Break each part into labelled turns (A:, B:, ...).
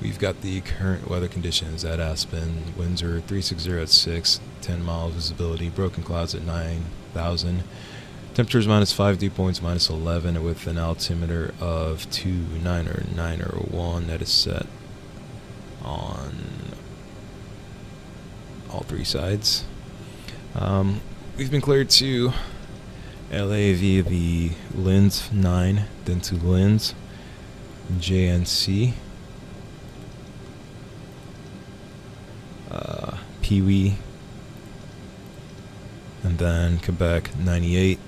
A: We've got the current weather conditions at Aspen. Winds are 360 at 6, 10 mile visibility, broken clouds at 9,000. Temperatures -5, dew points -11 with an altimeter of 2901 that is set on all three sides. We've been cleared to LA via the Lens 9, then to Lens, JNC, Pee Wee, and then Quebec 98,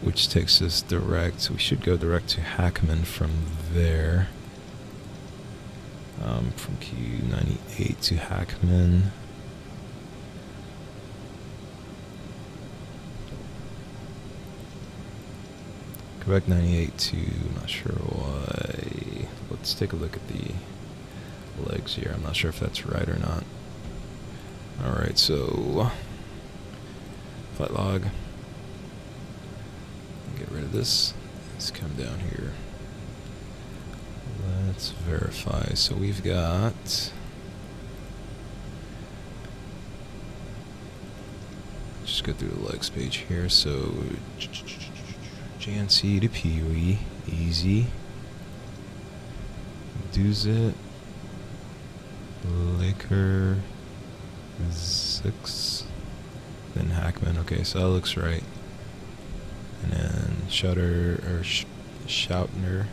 A: which takes us direct. We should go direct to Hackman from there. From Q98 to Hackman. Quebec 98 to, not sure why. Let's take a look at the legs here. I'm not sure if that's right or not. Alright, so flight log. Get rid of this. Let's come down here. Let's verify. So we've got, just go through the legs page here. So JNC to Pee Wee, easy. Duzit, Laker, 6, then Hackman. Okay, so that looks right. And then Shutter or Shoutner,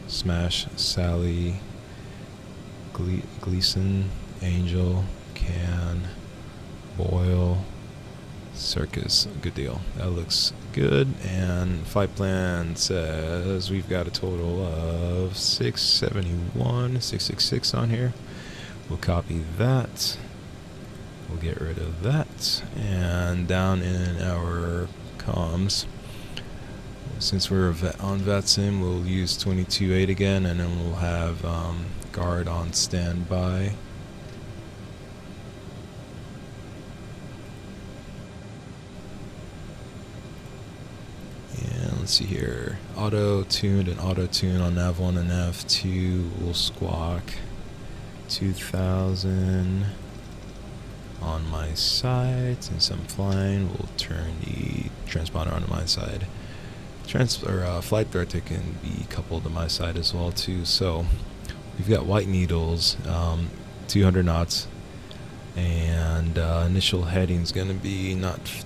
A: Smash, Sally, Gleason, Angel, Can, Boyle, Circus. Good deal. That looks good. And flight plan says we've got a total of 671, 666 on here. We'll copy that. We'll get rid of that. And down in our comms, since we're on VATSIM, we'll use 22.8 again, and then we'll have guard on standby. And let's see here, auto-tuned and auto-tune on nav1 and nav2 will squawk 2000 on my side. Since I'm flying, we'll turn the transponder on my side. Flight threat can be coupled to my side as well too. So we've got white needles, 200 knots, and initial heading is going to be not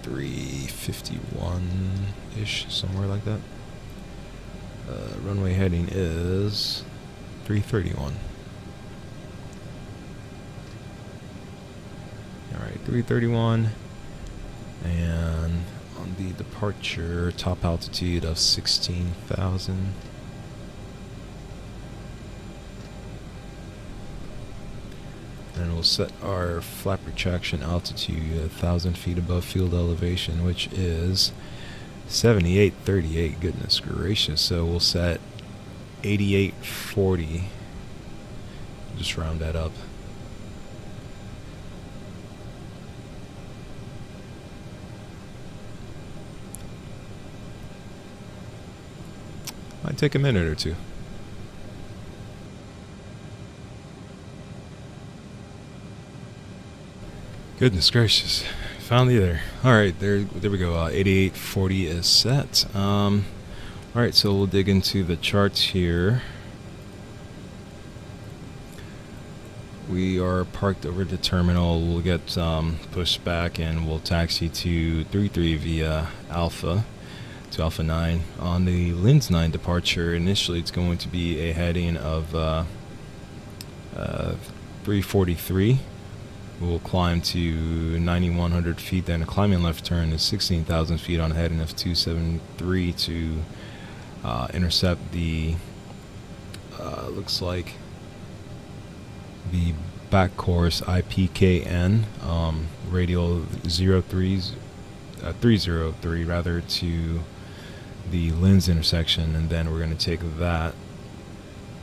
A: 351-ish, somewhere like that. Runway heading is 331. Alright, 331, and on the departure, top altitude of 16,000. And we'll set our flap retraction altitude 1,000 feet above field elevation, which is 7838. Goodness gracious. So we'll set 8840. Just round that up. Might take a minute or two. Goodness gracious, finally there. Alright, there we go. 8840 is set. Alright, so we'll dig into the charts here. We are parked over the terminal. We'll get pushed back and we'll taxi to 33 via Alpha to Alpha 9. On the Lens 9 departure, initially it's going to be a heading of 343. We'll climb to 9,100 feet, then a climbing left turn is 16,000 feet on a heading of 273 to intercept the, looks like the back course IPKN, radial 303 rather, to the Lens intersection, and then we're going to take that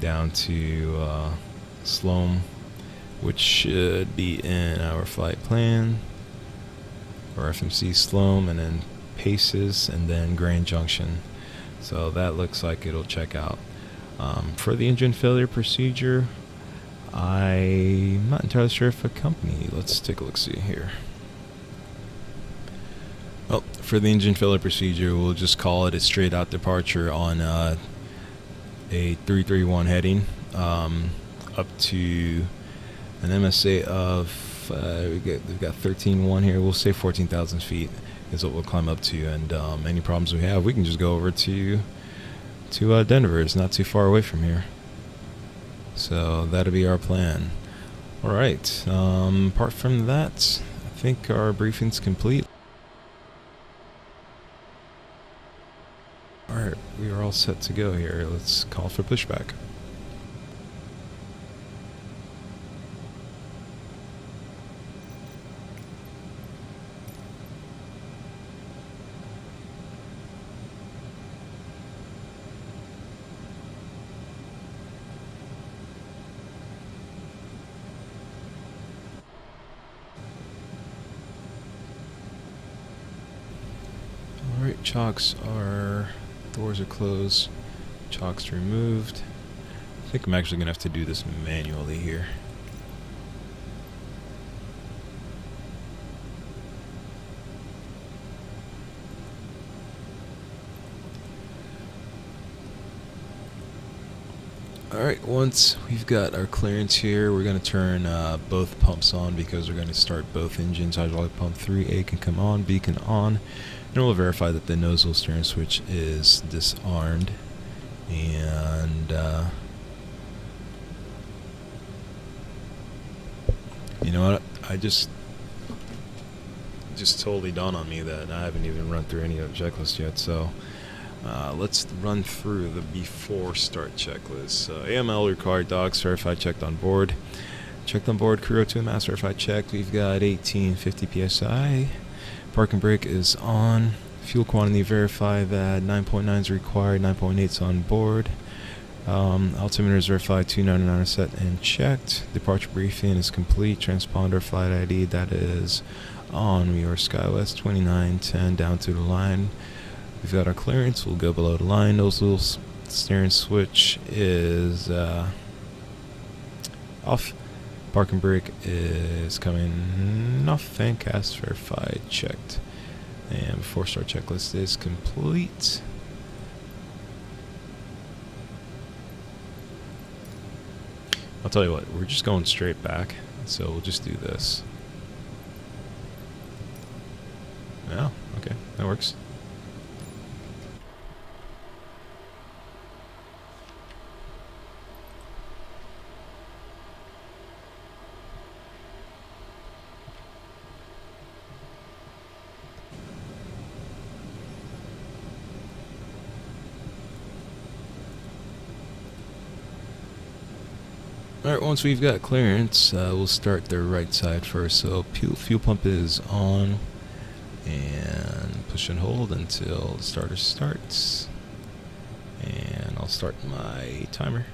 A: down to Sloan, which should be in our flight plan, or FMC Sloan, and then Paces, and then Grand Junction. So that looks like it'll check out. For the engine failure procedure, I'm not entirely sure if a company. Let's take a look. See here. Well, for the engine failure procedure, we'll just call it a straight out departure on a 331 heading, up to an MSA of we've got 13.1 here. We'll say 14,000 feet is what we'll climb up to, and any problems we have, we can just go over to Denver. It's not too far away from here, so that'll be our plan. All right. Apart from that, I think our briefing's complete. All right, we are all set to go here. Let's call for pushback. All right, chocks are. Doors are closed. Chocks removed. I think I'm actually going to have to do this manually here. Alright, once we've got our clearance here, we're going to turn both pumps on because we're going to start both engines. Hydraulic pump 3A can come on, B can on. And we'll verify that the nozzle steering switch is disarmed. And you know what? I just totally dawned on me that I haven't even run through any of the checklists yet. So let's run through the before start checklist. AML required dogs certified, checked on board. Checked on board, crew 02 mass certified, checked. We've got 1850 psi. Parking brake is on. Fuel quantity, verify that 9.9 is required, 9.8 is on board. Altimeter is verified, 299 is set and checked. Departure briefing is complete. Transponder flight ID, that is on. We are SkyWest 2910 down to the line. We've got our clearance. We'll go below the line. Nozzle steering switch is off. Parking brake is coming off. Fan cast verified, checked. And before start checklist is complete. I'll tell you what, we're just going straight back, so we'll just do this. Yeah, okay, that works. Alright, once we've got clearance, we'll start the right side first. So fuel pump is on, and push and hold until the starter starts. And I'll start my timer.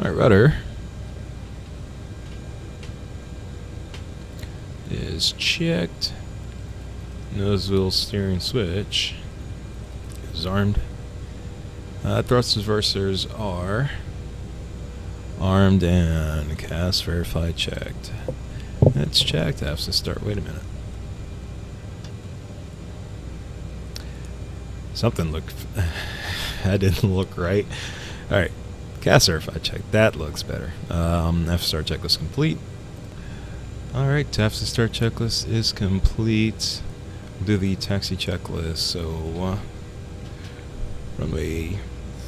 A: Alright, rudder is checked. Nose wheel steering switch is armed. Thrust reversers are armed and CAS verified checked. It's checked. I have to start. Wait a minute. Something looked. That didn't look right. Alright. CAS verified checked. That looks better. Have to start checklist complete. Alright. Have to start checklist is complete. We'll do the taxi checklist. So, runway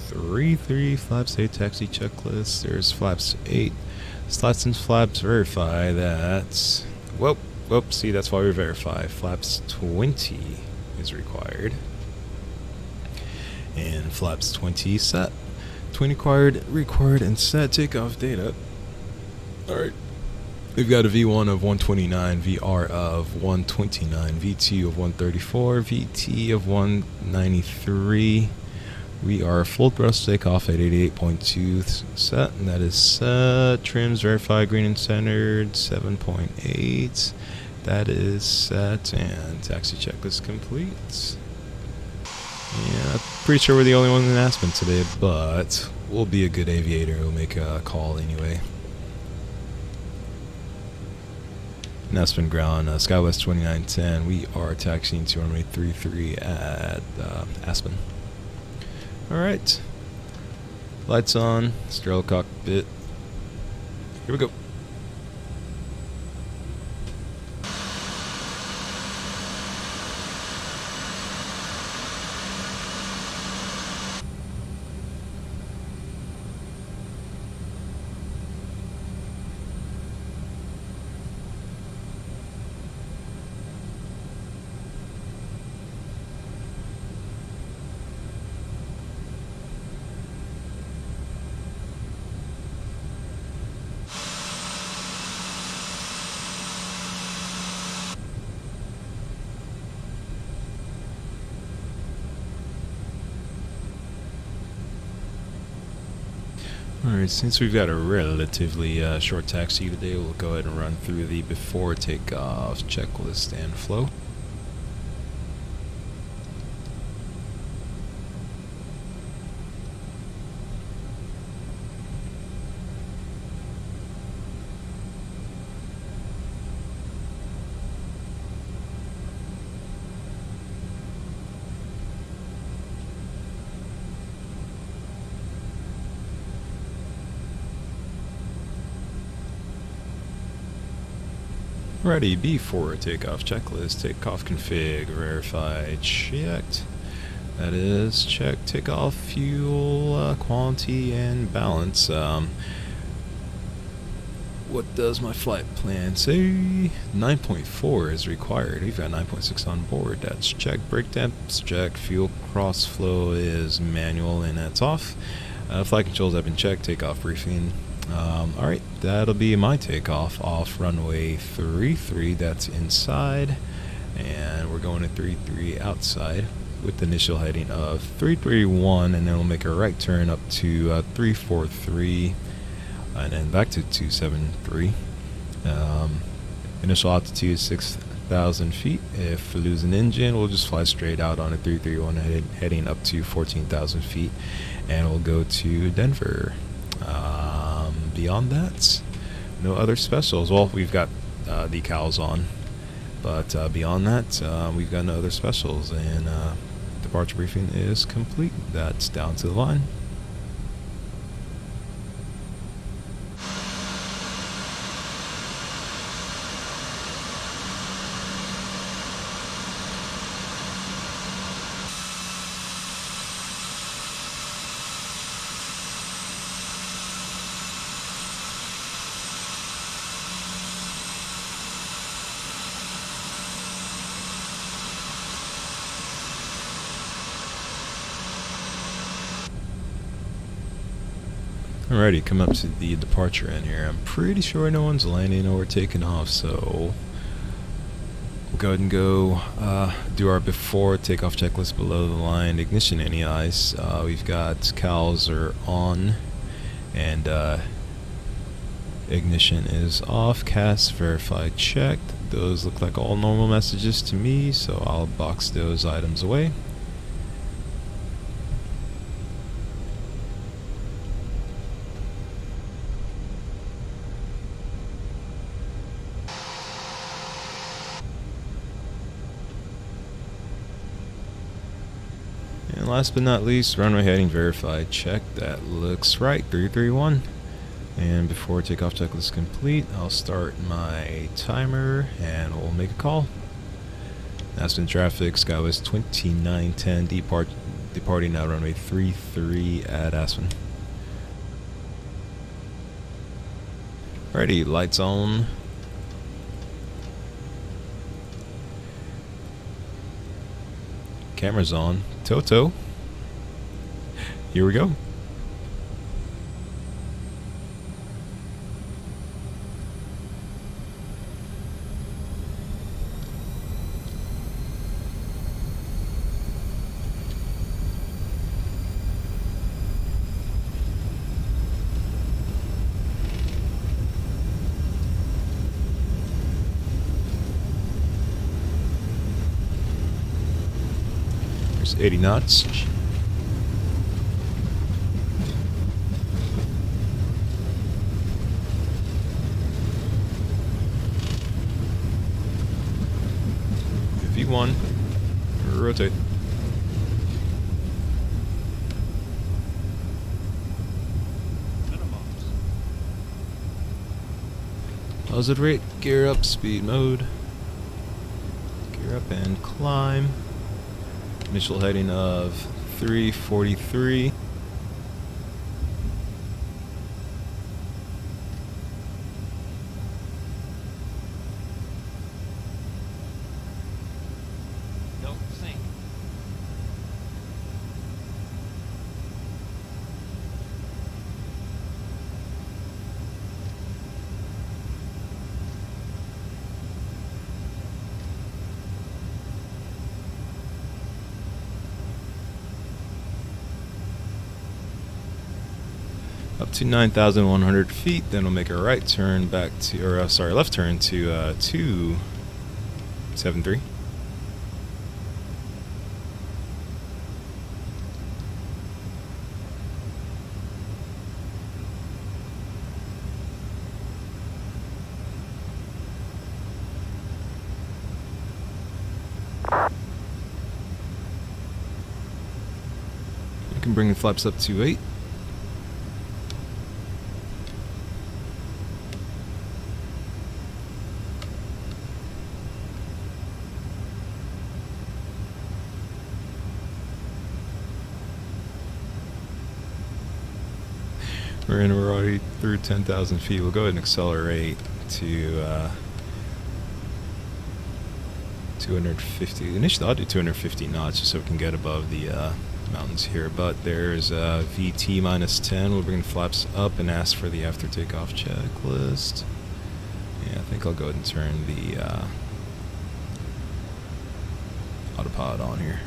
A: 33 flaps 8 taxi checklist. There's flaps 8. Slots and flaps verify that. Whoop, see, that's why we verify. Flaps 20 is required. And flaps 20 set. 20 required and set. Takeoff data. Alright. We've got a V1 of 129, VR of 129, V2 of 134, VT of 193. We are full thrust takeoff at 88.2 set, and that is set. Trims verified, green and centered, 7.8. That is set, and taxi checklist complete. Yeah, pretty sure we're the only one in Aspen today, but we'll be a good aviator. We'll make a call anyway. In Aspen ground, SkyWest 2910. We are taxiing to runway 33 at Aspen. Alright. Lights on. Sterile cockpit. Here we go. Alright, since we've got a relatively short taxi today, we'll go ahead and run through the before takeoff checklist and flow. Ready, before takeoff checklist, takeoff config, verified, checked. That is checked, takeoff fuel quality and balance. What does my flight plan say? 9.4 is required. We've got 9.6 on board. That's checked. Brake temps checked. Fuel cross flow is manual and that's off. Flight controls have been checked. Takeoff briefing. Alright, that'll be my takeoff off runway 33, that's inside, and we're going to 33 outside with the initial heading of 331, and then we'll make a right turn up to 343, and then back to 273. Initial altitude is 6,000 feet. If we lose an engine, we'll just fly straight out on a 331 heading up to 14,000 feet, and we'll go to Denver. Beyond that, no other specials. Well, we've got decals on, but beyond that, we've got no other specials, and departure briefing is complete. That's down to the line. Alrighty, come up to the departure end here. I'm pretty sure no one's landing or taking off, so we'll go ahead and go do our before takeoff checklist below the line. Ignition any ice. We've got cals are on, And ignition is off, CAS verified checked. Those look like all normal messages to me, so I'll box those items away. And last but not least, runway heading verified check. That looks right, 331. And before takeoff checklist complete, I'll start my timer and we'll make a call. Aspen traffic, Skywest 2910, departing now runway 33 at Aspen. Alrighty, lights on. Cameras on. Toto. Here we go. There's 80 knots. V1. Rotate. Positive rate, gear up, speed mode. Gear up and climb. Initial heading of 343.
B: Don't sink.
A: Up to 9,100 feet, then we'll make a right turn back to, or sorry, left turn to 273. You can bring the flaps up to 8. We're already through 10,000 feet. We'll go ahead and accelerate to 250. Initially, I'll do 250 knots just so we can get above the mountains here. But there's VT minus 10. We'll bring the flaps up and ask for the after takeoff checklist. Yeah, I think I'll go ahead and turn the autopilot on here.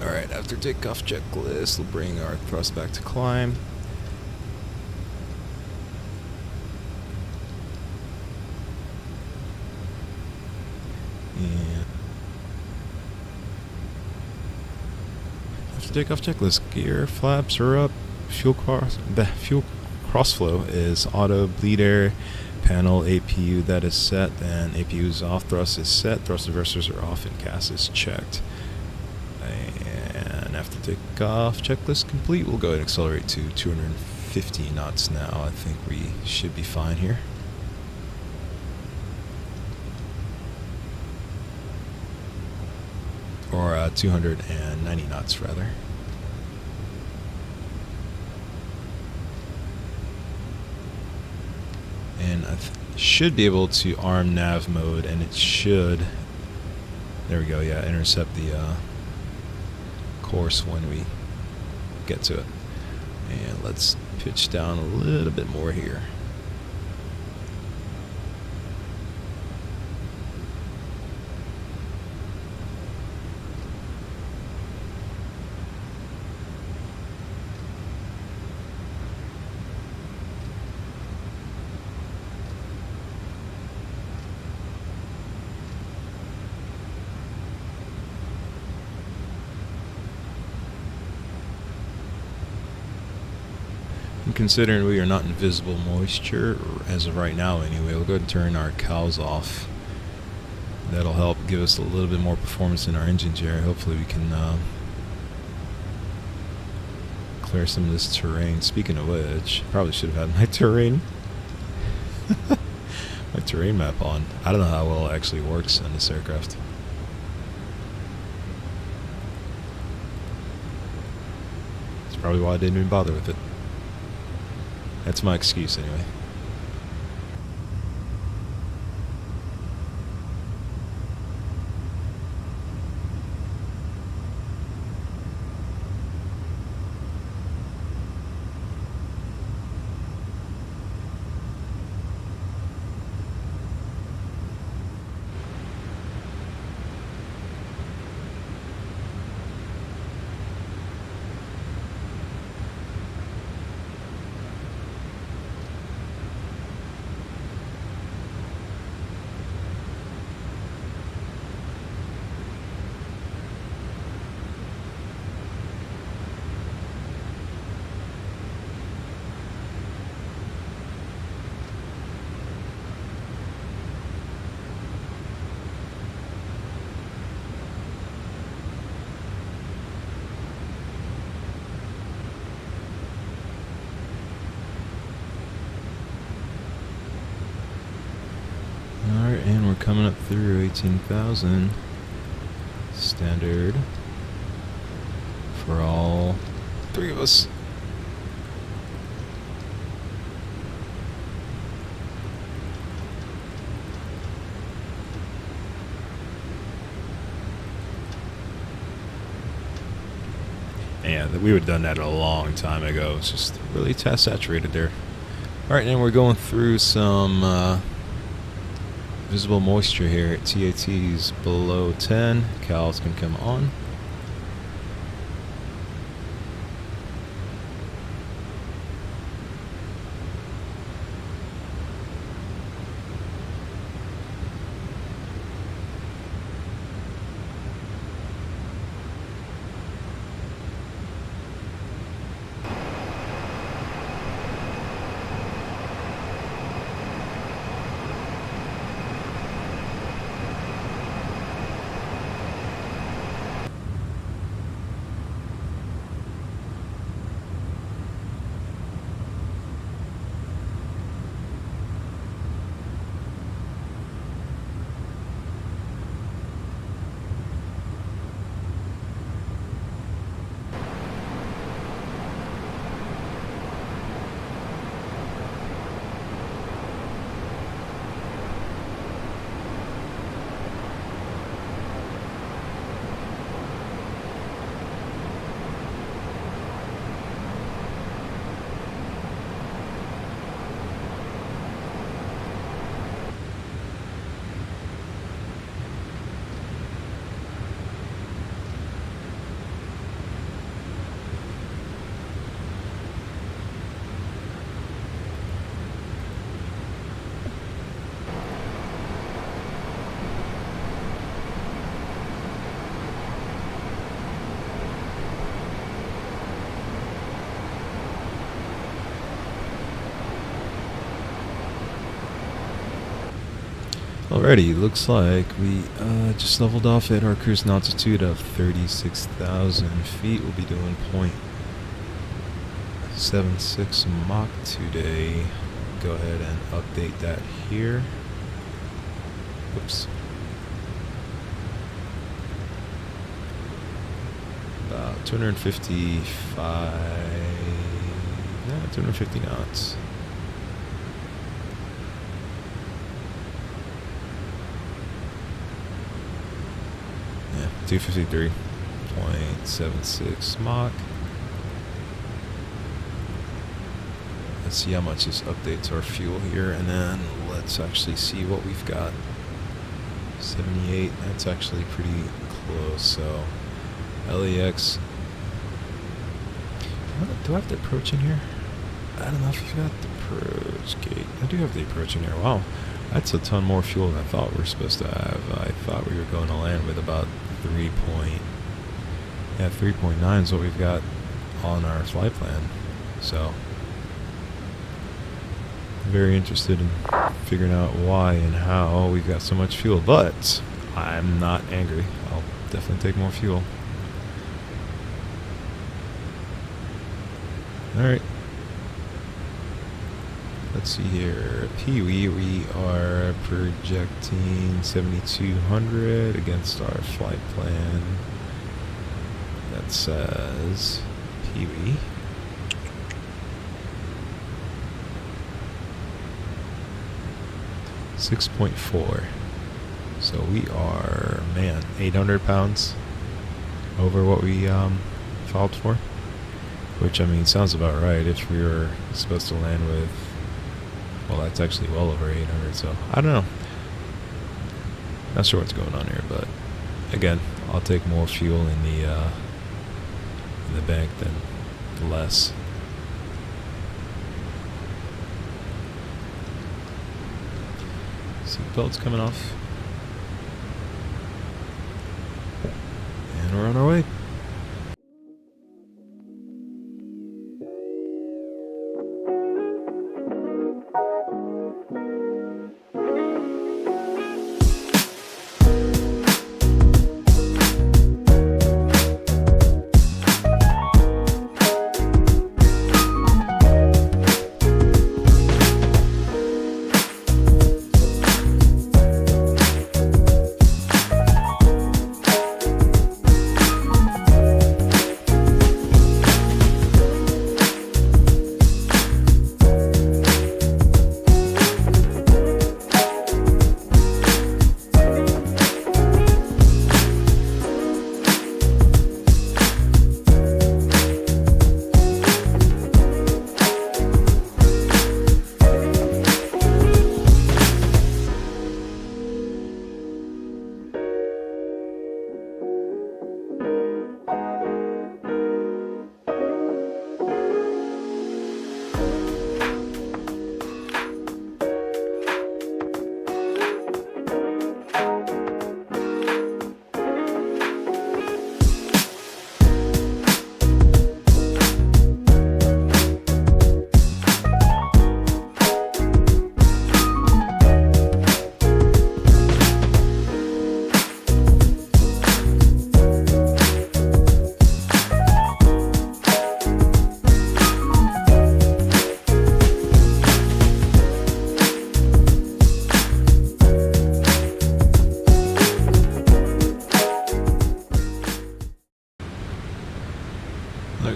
A: Alright, after takeoff checklist, we'll bring our thrust back to climb. And after takeoff checklist, gear flaps are up. Fuel crossflow is auto, bleed air, panel, APU that is set, then APU is off, thrust is set, thrust reversers are off, and CAS is checked. And after takeoff checklist complete, we'll go ahead and accelerate to 250 knots now. I think we should be fine here. Or 290 knots rather. And I should be able to arm nav mode, and it should, there we go, yeah, intercept the course when we get to it. And let's pitch down a little bit more here. And considering we are not in visible moisture, as of right now anyway, we'll go ahead and turn our cowls off. That'll help give us a little bit more performance in our engines here. Hopefully we can clear some of this terrain. Speaking of which, probably should have had my terrain my terrain map on. I don't know how well it actually works on this aircraft. That's probably why I didn't even bother with it. That's my excuse anyway. Alright, and we're coming up through 18,000 standard for all three of us. Yeah, we would have done that a long time ago. It's just really test saturated there. Alright, and we're going through some visible moisture here. TAT's below 10. Cowls can come on. Alrighty, looks like we just leveled off at our cruising altitude of 36,000 feet. We'll be doing 0.76 Mach today. Go ahead and update that here. Oops. About 250 knots. Yeah, 253.76 Mach. Let's see how much this updates our fuel here, and then let's actually see what we've got. 78, that's actually pretty close, so LAX. Do I have the approach in here? I don't know if you've got the approach gate. I do have the approach in here. Wow, that's a ton more fuel than I thought we were supposed to have. I thought we were going to land with about 3.9 is what we've got on our flight plan. So very interested in figuring out why and how we've got so much fuel, but I'm not angry. I'll definitely take more fuel. Alright. Let's see here. Pee-wee, we are projecting 7,200 against our flight plan. That says Pee-wee. .4. So we are, man, 800 pounds over what we filed for. Which, I mean, sounds about right if we were supposed to land with, well, that's actually well over 800, so I don't know. Not sure what's going on here, but again, I'll take more fuel in the bank than less. Seatbelt's coming off. And we're on our way.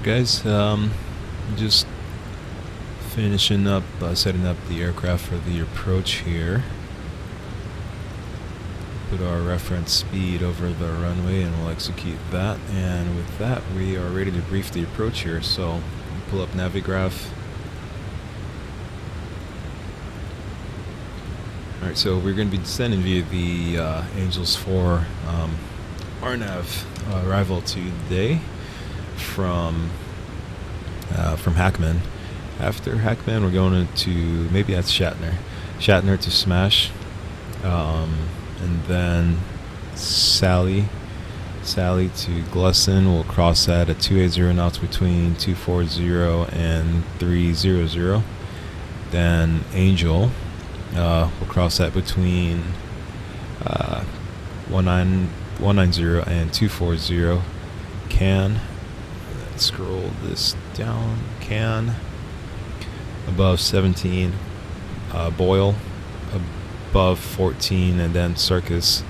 A: Guys, just finishing up setting up the aircraft for the approach here. Put our reference speed over the runway and we'll execute that, and with that we are ready to brief the approach here. So pull up Navigraph. Alright, so we're going to be descending via the Angels 4 RNAV arrival today from Hackman. After Hackman, we're going to maybe that's Shatner to Smash, and then Sally to Glusson. We'll cross that at 280 knots between 240 and 300. Then Angel, we'll cross that between 190 and 240. Can. Scroll this down. Can above 17, Boyle above 14, and then Circus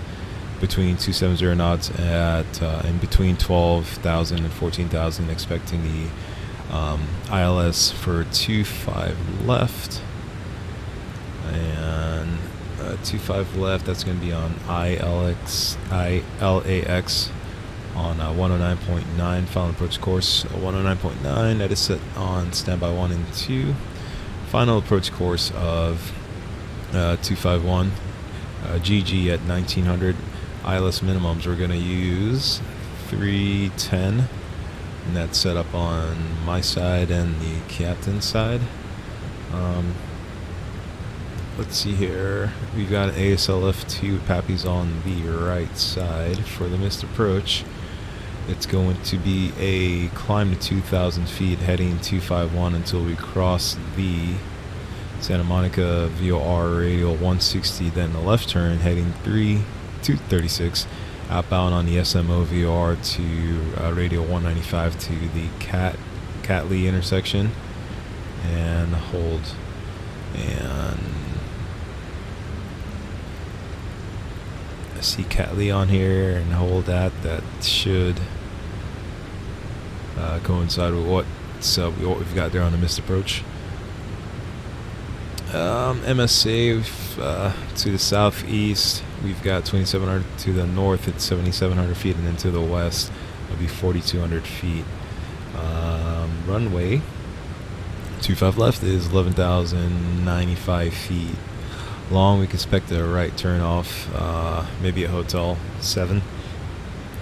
A: between 270 knots at in between 12,000 and 14,000, expecting the ILS for 25 left, and 25 left, that's going to be on LAX on 109.9, final approach course 109.9. That is set on standby 1 and 2. Final approach course of 251. GG at 1900. ILS minimums, we're going to use 310, and that's set up on my side and the captain's side. Let's see here. We've got ASLF2 Pappy's on the right side for the missed approach. It's going to be a climb to 2,000 feet heading 251 until we cross the Santa Monica VOR radial 160, then the left turn heading 236, outbound on the SMO VOR to radial 195 to the Catley intersection, and hold. And I see Catley on here, and hold that. That should coincide with what we've got there on the missed approach. MSA to the southeast, we've got 2700. To the north, it's 7,700 feet, and then to the west, it'll be 4,200 feet. Runway 25 left is 11,095 feet long. We can expect a right turn off, maybe at Hotel 7.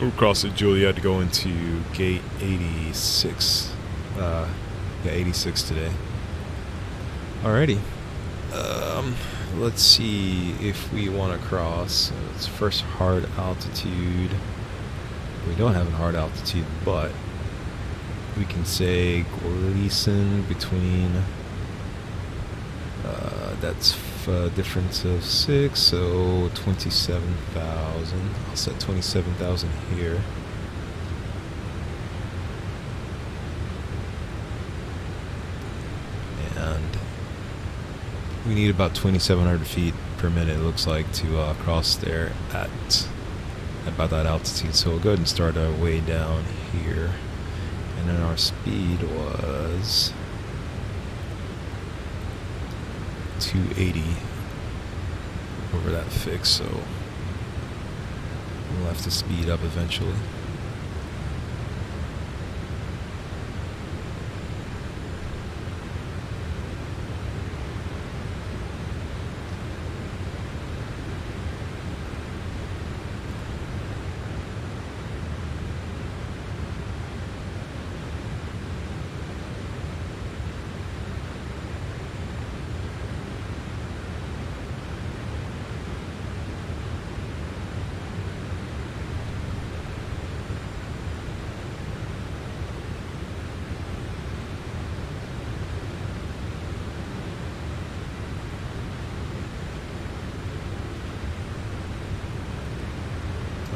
A: We'll cross at Juliet to go into gate 86. 86 today. Alrighty. Let's see if we want to cross. It's first hard altitude. We don't have a hard altitude, but we can say Gleason between. That's a difference of 6, so 27,000. I'll set 27,000 here. And we need about 2,700 feet per minute, it looks like, to cross there at about that altitude. So we'll go ahead and start our way down here. And then our speed was 280 over that fix, so we'll have to speed up eventually.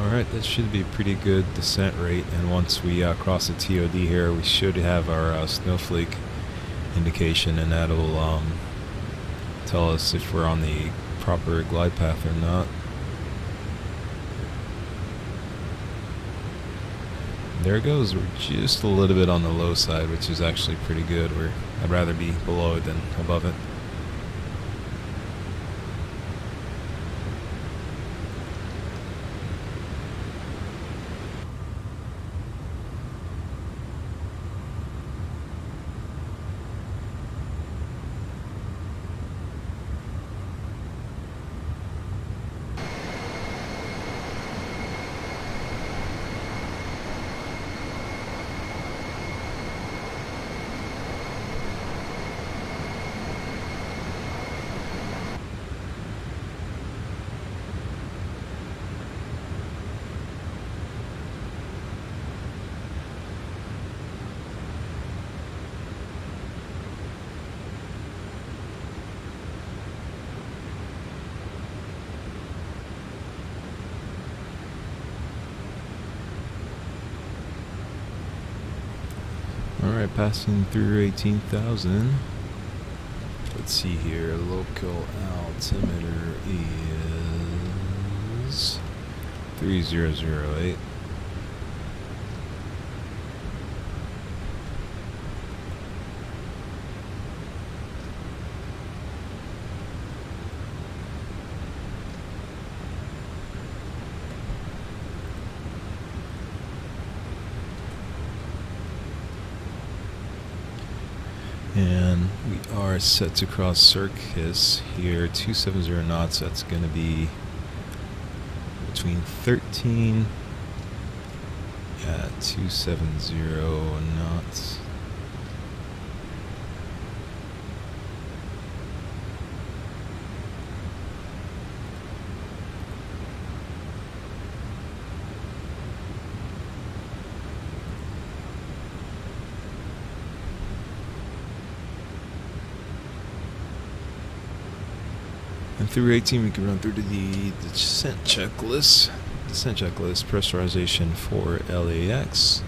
A: Alright, that should be a pretty good descent rate, and once we cross the TOD here, we should have our snowflake indication, and that'll tell us if we're on the proper glide path or not. There it goes. We're just a little bit on the low side, which is actually pretty good. I'd rather be below it than above it. Alright, passing through 18,000. Let's see here. Local altimeter is 3008. And we are set to cross Circus here, 270 knots. That's going to be between 13 at 270 knots. And through 18, we can run through to the descent checklist. Descent checklist, pressurization for LAX.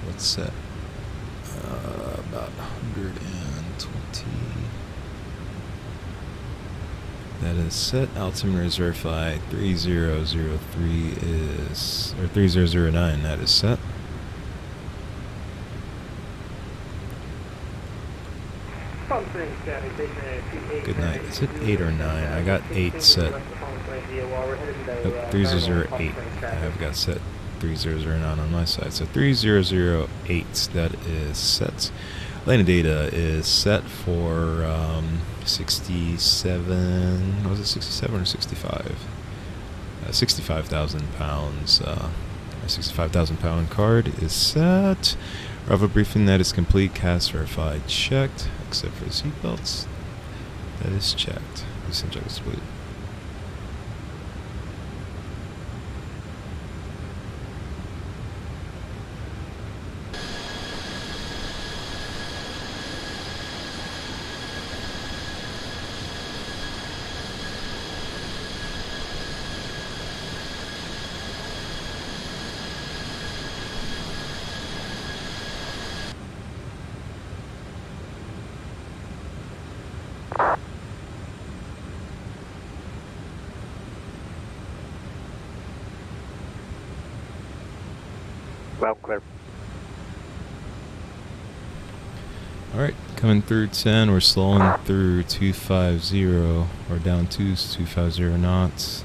A: Let's set about 120. That is set. Altimeter is verified. 3003 is, or 3009, that is set. Good night. Is it 8 or 9? I got 8 set. Nope, 3008. I have got set 3009 on my side. So 3008, that is set. Landing data is set for 67, was it 67 or 65? 65,000 pounds. A 65,000 pound card is set. Arrival briefing, that is complete. CAS verified, checked, except for the seatbelts. That is checked. Descent check is complete.
B: Well, clear.
A: Alright, coming through 10, we're slowing through 250, or down 250 knots.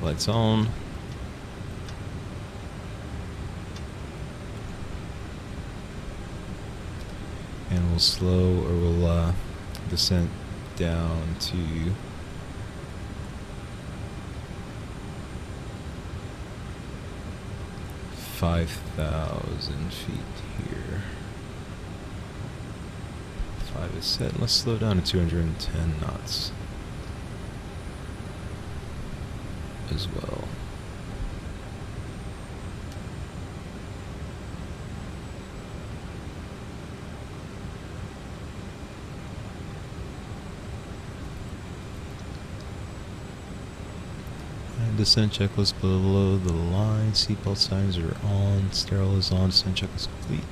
A: Lights on. And we'll slow, or we'll descent down to 5,000 feet here. 5 is set. Let's slow down to 210 knots as well. Descent checklist below the line. Seatbelt signs are on. Sterile is on. Descent checklist complete.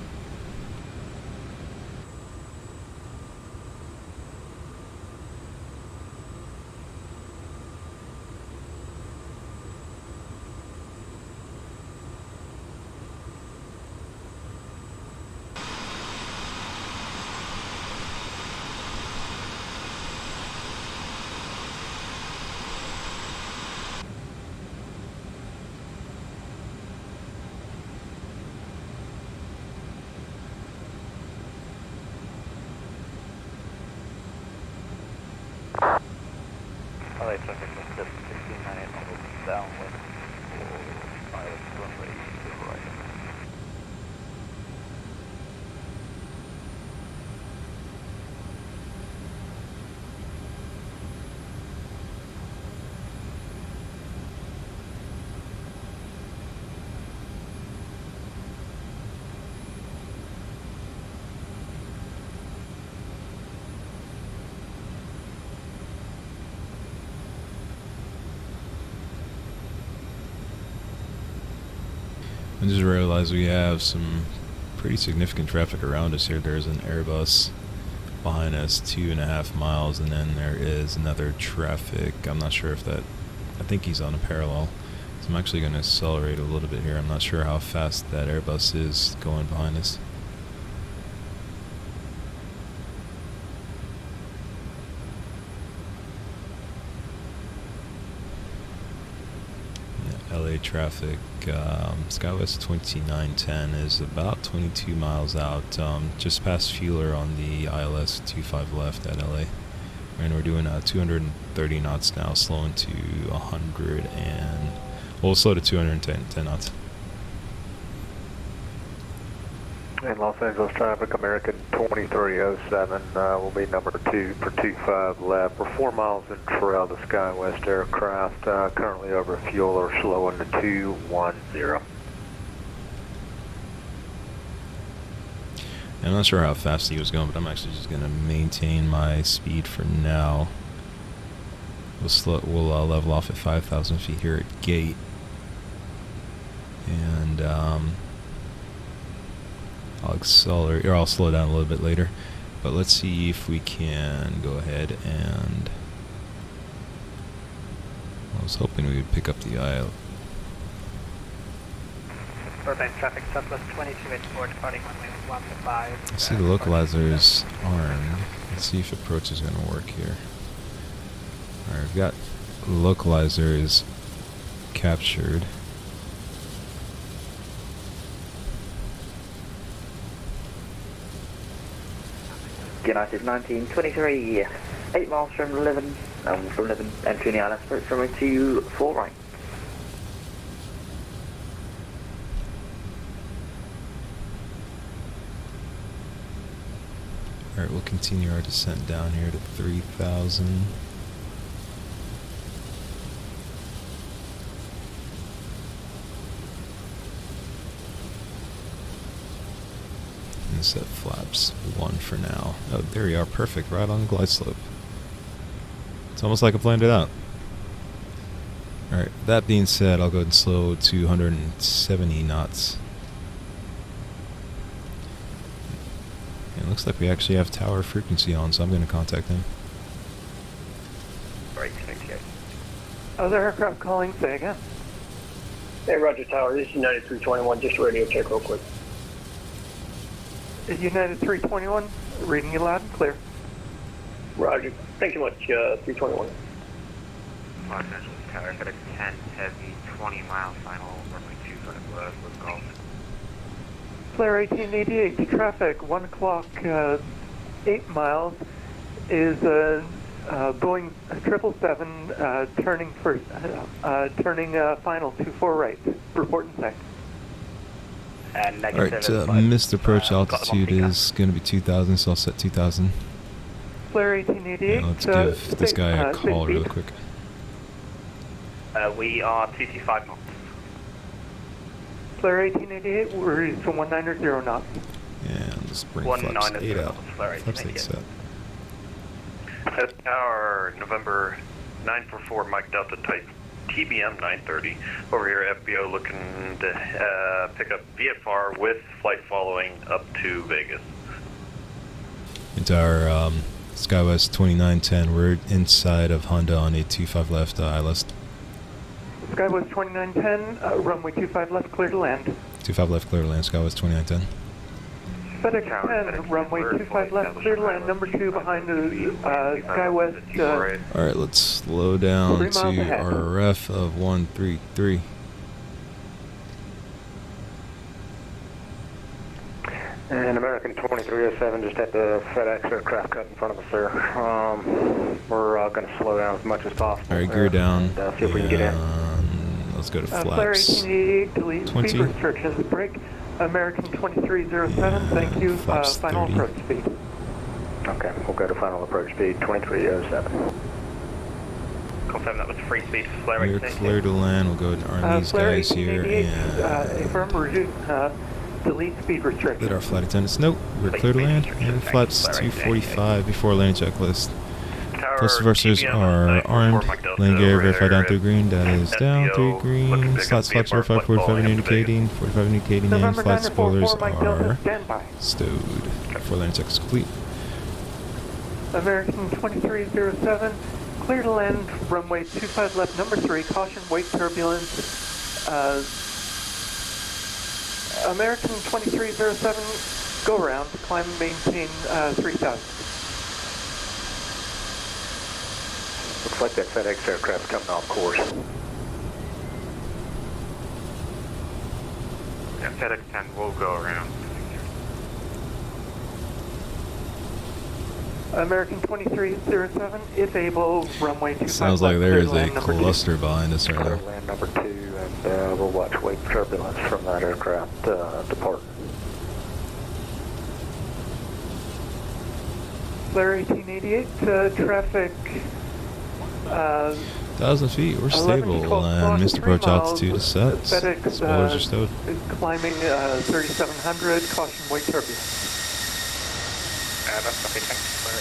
B: LA traffic was 769 on the downwind for pilot runway to the right.
A: I just realized we have some pretty significant traffic around us here. There's an Airbus behind us 2.5 miles, and then there is another traffic. I'm not sure if that, I think he's on a parallel. So I'm actually going to accelerate a little bit here. I'm not sure how fast that Airbus is going behind us. LA traffic, Skywest 2910 is about 22 miles out, just past Fueler on the ILS 25 left at LA. And we're doing 230 knots now, slowing to 100 and, we'll slow to 210 knots.
B: In Los Angeles traffic, American 2307 will be number 2 for 25 left. We're 4 miles in trail to Skywest aircraft, currently over fuel or slowing to 210.
A: I'm not sure how fast he was going, but I'm actually just going to maintain my speed for now. We'll level off at 5,000 feet here at gate, and I'll accelerate, or I'll slow down a little bit later. But let's see if we can go ahead and. I was hoping we would pick up the aisle.
C: Burbank traffic Southwest 2284 departing runway 15.
A: I see the localizer is armed. Let's see if approach is going to work here. Alright, we've got the localizer is captured.
D: United 1923, 8 miles from 11, entering the island approach runway 24 right.
A: Alright, we'll continue our descent down here to 3,000. And set flaps 1 for now. Oh, there we are, perfect, right on the glide slope. It's almost like I planned it out. Alright, that being said, I'll go ahead and slow 270 knots. It looks like we actually have tower frequency on, so I'm going to contact him.
D: Right, 28.
C: Other aircraft calling, say again.
E: Hey, Roger Tower, this is United 321, just radio check real quick.
C: United 321, reading you loud and clear.
E: Roger. Thanks so much, 321.
F: Los Angeles Tower, FedEx 10 Heavy, 20 mile final, runway 25 left, with golf.
C: Flare 1888, traffic 1 o'clock, 8 miles, is Boeing 777 turning first, turning final 24 right. Report and sight.
A: Alright, missed approach altitude is going to be 2,000, so I'll set 2,000.
C: Flare 1888.
A: And let's give this guy a call real quick.
F: We are 225 knots.
C: Flare 1888, we're east from 1900 knots.
A: And let's bring flaps 8 out. Flaps 8 set.
G: Tower, November 944, Mike Delta type TBM 930. Over here, FBO looking to pick up VFR with flight following up to Vegas.
A: It's our SkyWest 2910. We're inside of Honda on a 25 left ILS.
C: SkyWest 2910, runway 25 left, clear to land.
A: 25 left, clear to land, SkyWest 2910.
C: FedEx 10, runway 25 left, clear to land, number 2 behind the SkyWest.
A: Alright, let's slow down to our ref of 133.
B: And American 2307 just had the FedEx aircraft cut in front of us there. We're going to slow down as much as possible.
A: Alright, gear down.
B: See if we can get in.
A: Let's go to
C: Flare
A: flaps
C: 1888, delete
A: 20.
C: speed restrictions, break. American 2307, thank you. Final
A: 30.
C: approach speed.
B: Okay, we'll go to final approach speed 2307.
F: Confirm that was free speed for Flare
A: We're
F: 1888.
A: clear to land. We'll go ahead and arm these
C: Flare
A: guys here
C: 1888,
A: and
C: affirm, reduce, delete speed restrictions.
A: let our flight attendants know we're clear to land. And flaps 245 before landing checklist. Plus reversers are armed. Landing gear verified down through green. That is down through green. Slots flaps are 545 indicating. 45 indicating, and flight spoilers are stowed. Before landing check is complete.
C: American 2307, clear to land, runway 25 left, number 3, caution, wake turbulence. American 2307, go around, climb and maintain 3000.
B: Looks like that FedEx aircraft's coming off course.
F: Yeah, FedEx 10 will go around.
C: American 2307, if able, runway 25
A: Sounds
C: left,
A: like there
C: clear
A: is
C: to
A: a
C: land, number 2.
A: cluster behind us right
B: Clear
A: now.
B: land number 2, and we'll watch wake turbulence from that aircraft depart.
C: Flare 1888, traffic
A: 1,000 feet, we're stable, and missed approach altitude is set.
C: FedEx
A: Spoilers are stowed.
C: climbing 3700, caution, wake turbulence.
F: That's okay, thanks. Flare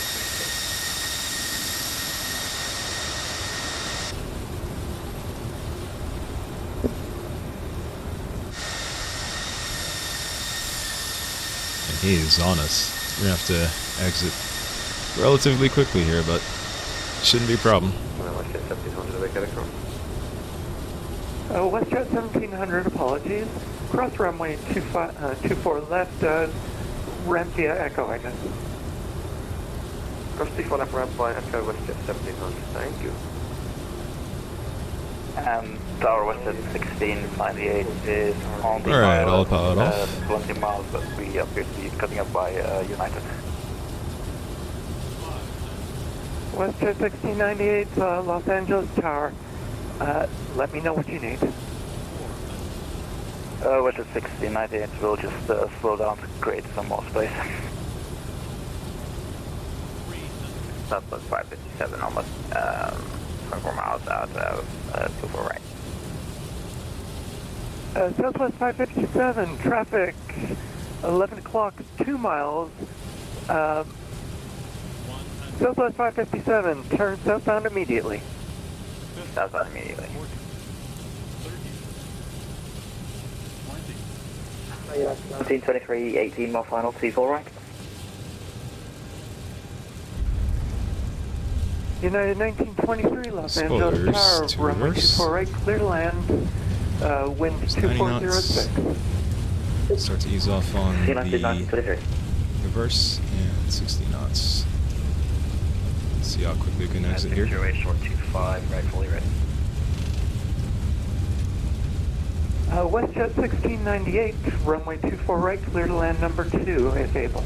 A: is on us. We're gonna have to exit relatively quickly here, but shouldn't be a problem.
C: WestJet 1700, apologies. Cross runway 24 left, ramp via Echo, I guess.
B: Cross 24 left ramp by Echo WestJet 1700, thank you.
D: Tower WestJet 1698 is on the
A: Alright, all powered off.
D: 20 miles, but we appear to be cutting up by United.
C: WestJet 1698, Los Angeles Tower. Let me know what you need.
D: WestJet 1698 will just slow down to create some more space. Southwest 557, almost 24 miles out of 24 right.
C: Southwest 557, traffic 11 o'clock, 2 miles. Southwest 557, turn southbound immediately.
D: Southbound immediately. 1723, 18 more final, 24 right.
C: United 1923, Los Angeles
A: Spoilers,
C: Tower, runway
A: reverse.
C: 24 right, clear to land, wind 2406.
A: Start to ease off on the
D: 1923.
A: reverse and 60 knots. See how quickly we can exit here.
G: 08 short 25, right, fully ready.
C: WestJet 1698, runway 24 right, clear to land number 2, if able.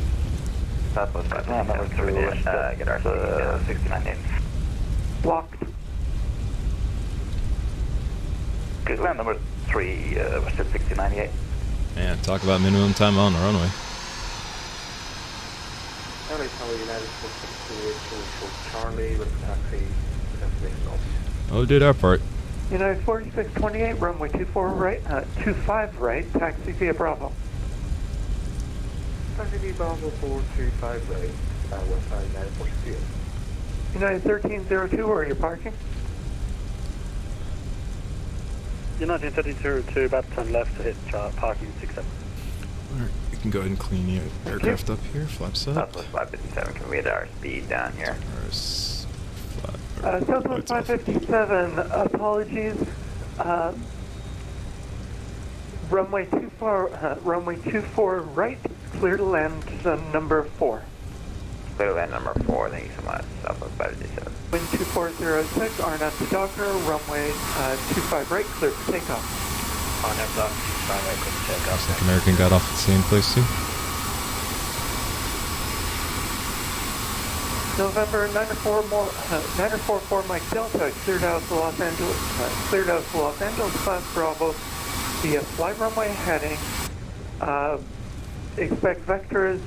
D: Southwest 557 to get our 1698.
C: Blocked.
D: Good land number 3, WestJet 1698.
A: Man, talk about minimum time on the runway.
B: LA Tower United 468 Charlie with taxi destination off.
A: Oh, did our part.
C: United 4628, runway 24 right, 25 right, taxi via Bravo.
B: Taxi via Bravo 425 right, west side United 468.
C: United 1302, where are you parking?
E: United 1302, about to turn left to hit parking 67.
A: Alright, we can go ahead and clean the aircraft up here. Flaps up.
D: Southwest 557, can we get our speed down here?
C: Southwest 557, apologies. Runway 24 right, clear to land number 4.
D: Clear to land number 4, thank you so much. Southwest 557.
C: Wind 2406, RNAV to Docker, runway 25 right, clear for takeoff.
G: RNAV dock, 25 right, quick takeoff.
A: Looks like American got off at the same place too.
C: November 944 Mike Delta, cleared out to Los Angeles, Class Bravo via flight runway heading. Expect vectors.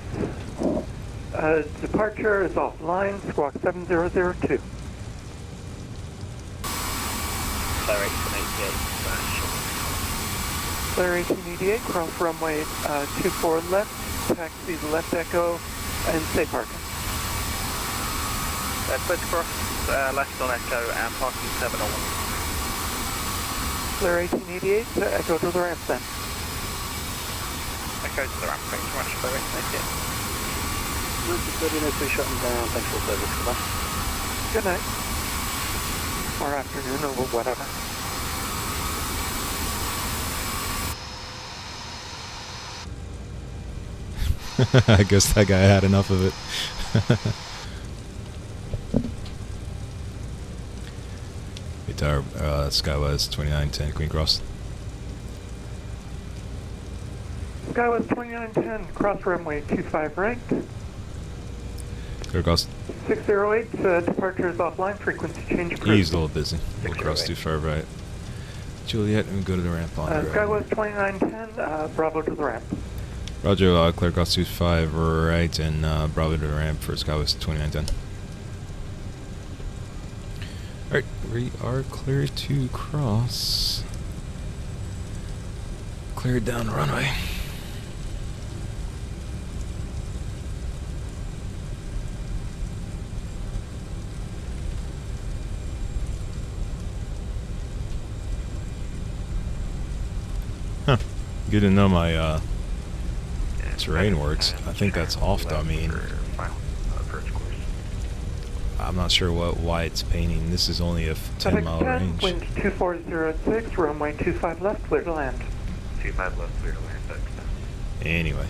C: Departure is offline, squawk 7002.
G: Clear 1888,
C: Clear 1888, cross runway 24 left, taxi left Echo, and stay parking.
F: Let's cross left on Echo and parking 701.
C: Clear 1888, Echo to the ramp then.
F: Echo to the ramp, thanks so much, Clear 1888.
E: 1303 shutting down, thanks for service, goodbye.
C: Good night. Or afternoon, or whatever.
A: I guess that guy had enough of it. Tower, Skywest 2910, Queen Cross.
C: Skywest 2910, cross runway 25 right.
A: Clear cross.
C: 608, departure is offline, frequency change approved.
A: He's a little busy. We'll cross too far right. Juliet, and go to the ramp on the right.
C: Skywest 2910, Bravo to the ramp.
A: Roger, clear cross 25 right, and Bravo to the ramp for Skywest 2910. Alright, we are clear to cross. Cleared down the runway. Huh. Good to know my terrain works. I think that's off though. I mean,
F: Final approach course.
A: I'm not sure why it's painting. This is only a 10-mile
C: FX10,
A: range.
C: wind 2406, runway 25 left, clear to land.
F: 25 left, clear to land, FX10.
A: Anyway.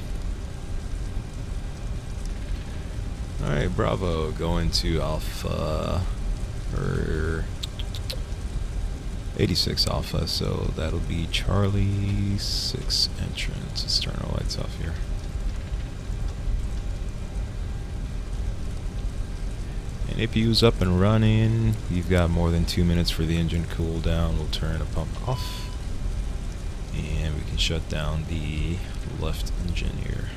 A: Alright, Bravo, going to Alpha, or 86 Alpha, so that'll be Charlie 6 entrance. Let's turn our lights off here. And APU's up and running. You've got more than 2 minutes for the engine cool down. We'll turn a pump off. And we can shut down the left engine here.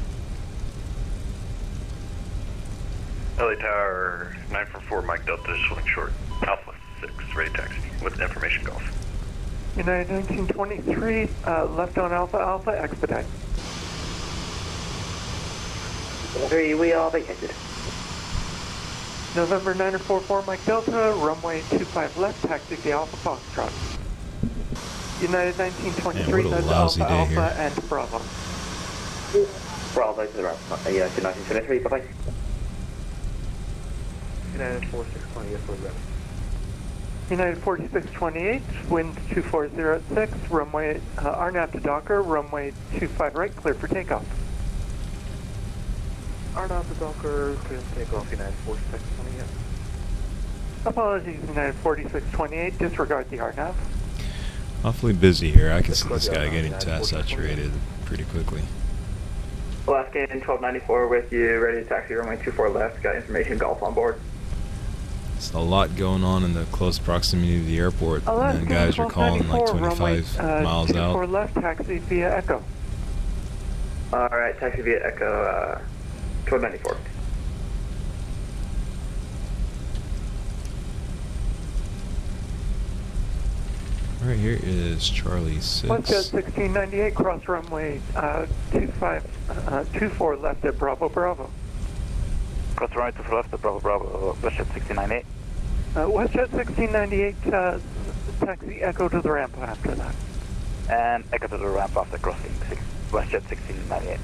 G: LA Tower 944 Mike Delta, swing short, Alpha 6, ready taxi, with information golf.
C: United 1923, left on Alpha Alpha, expedite.
D: 3, we are vacated.
C: November 944 Mike Delta, runway 25 left, taxi the Alpha Foxtrot. United 1923,
A: Man, what a
C: that's
A: lousy
C: Alpha
A: day
C: Alpha
A: here.
C: and Bravo.
D: Bravo to the ramp. United 1923, bye-bye.
F: United 4620, yes, we're ready.
C: United 4628, wind 2406, runway RNAV to Docker, runway 25 right, clear for takeoff.
F: RNAV to Docker, clear to take off, United 4620, yes.
C: Apologies, United 4628, disregard the RNAV.
A: Awfully busy here. I can see this guy getting saturated pretty quickly.
D: Alaska 1294 with you, ready to taxi runway 24 left, got information golf on board.
A: There's a lot going on in the close proximity to the airport,
C: Alaska
A: and guys are calling like
C: 1294,
A: 25
C: runway,
A: miles
C: 24
A: out.
C: left, taxi via Echo.
D: Alright, taxi via Echo 1294.
A: Right here is Charlie 6.
C: WestJet 1698, cross runway 24 left at Bravo Bravo.
F: Cross right to the left, Bravo Bravo, WestJet 1698.
C: WestJet 1698, taxi Echo to the ramp after that.
F: And Echo to the ramp after crossing WestJet 1698.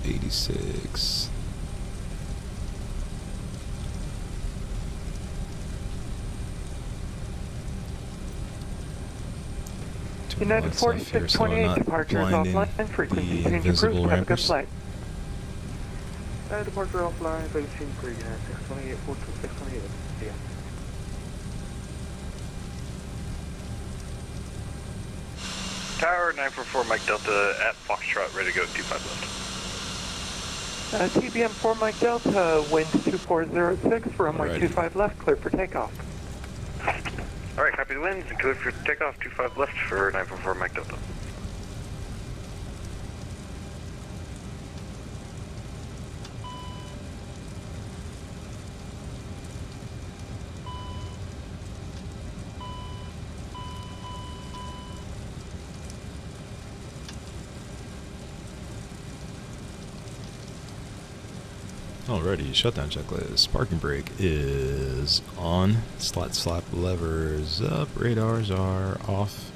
A: '86.
C: United 4628, departure is offline, frequency change approved, have a good flight.
F: Departure offline, facing for United 628, 42628, see ya.
G: Tower 944 Mike Delta at Foxtrot, ready to go 25 left.
C: TBM 4 Mike Delta, wind 2406, runway
A: Alrighty.
C: 25 left, clear for takeoff.
G: Alright, copy the winds and clear for takeoff 25 left for 944 Mike Delta.
A: Alrighty, shutdown checklist. Parking brake is on. Slap levers up. Radars are off.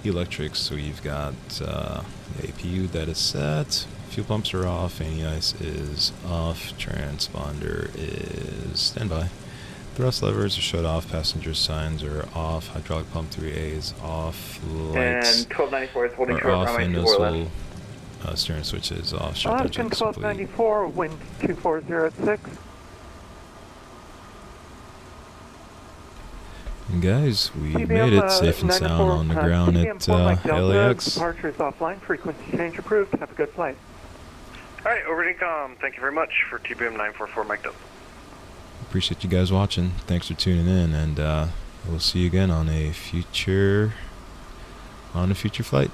A: Electrics, so you've got the APU that is set. Fuel pumps are off. Anti-ice is off. Transponder is standby. Thrust levers are shut off. Passenger signs are off. Hydraulic pump 3A is off. Lights
D: And 1294 is holding
A: are
D: short,
A: off.
D: runway
A: And
D: 24 left.
A: nozzle steering switch is off. Shutdown
C: Alaskan
A: check is complete.
C: 1294, wind 2406.
A: And guys, we
C: TBM,
A: made it safe and sound on the ground
C: TBM
A: at
C: 4 Mike Delta,
A: LAX.
C: departure is offline, frequency change approved, have a good flight.
G: Alright, over to Incom. Thank you very much for TBM 944 Mike Delta.
A: Appreciate you guys watching. Thanks for tuning in, and we'll see you again on a future flight.